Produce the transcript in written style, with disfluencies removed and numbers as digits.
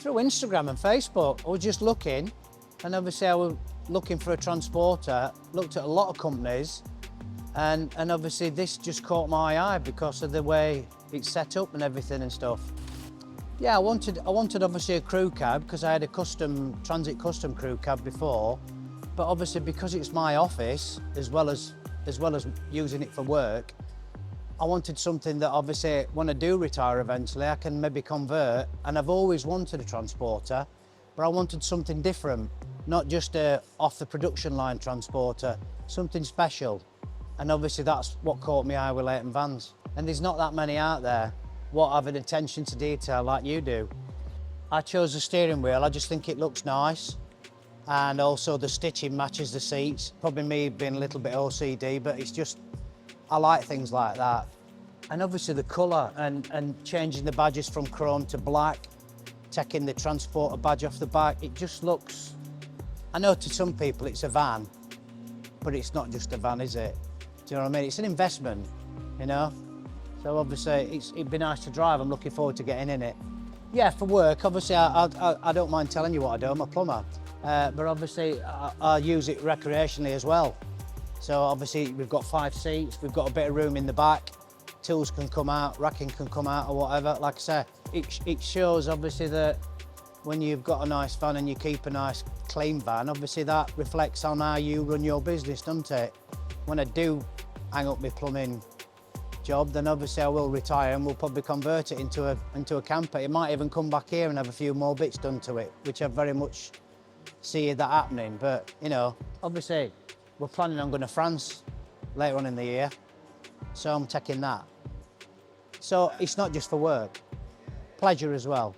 Through Instagram and Facebook. I was just looking, and obviously I was looking for a transporter, looked at a lot of companies, and obviously this just caught my eye because of the way it's set up and everything and stuff. Yeah, I wanted obviously a crew cab because I had a transit custom crew cab before, but obviously because it's my office as well as using it for work, I wanted something that obviously when I do retire eventually I can maybe convert, and I've always wanted a transporter, but I wanted something different, not just a off the production line transporter, something special. And obviously that's what caught my eye with Leighton Vans. And there's not that many out there what have an attention to detail like you do. I chose the steering wheel, I just think it looks nice. And also the stitching matches the seats. Probably me being a little bit OCD, but it's just, I like things like that. And obviously the colour and changing the badges from chrome to black, taking the transporter badge off the back, it just looks, I know to some people it's a van, but it's not just a van, is it? Do you know what I mean? It's an investment, you know? So obviously it'd be nice to drive. I'm looking forward to getting in it. Yeah, for work, obviously I don't mind telling you what I do, I'm a plumber. But obviously I use it recreationally as well. So obviously we've got 5 seats, we've got a bit of room in the back, tools can come out, racking can come out or whatever. Like I say, it shows obviously that when you've got a nice van and you keep a nice clean van, obviously that reflects on how you run your business, doesn't it? When I do hang up my plumbing job, then obviously I will retire and we'll probably convert it into a camper. It might even come back here and have a few more bits done to it, which I very much see that happening. But you know, obviously we're planning on going to France later on in the year, so I'm taking that. So it's not just for work, pleasure as well.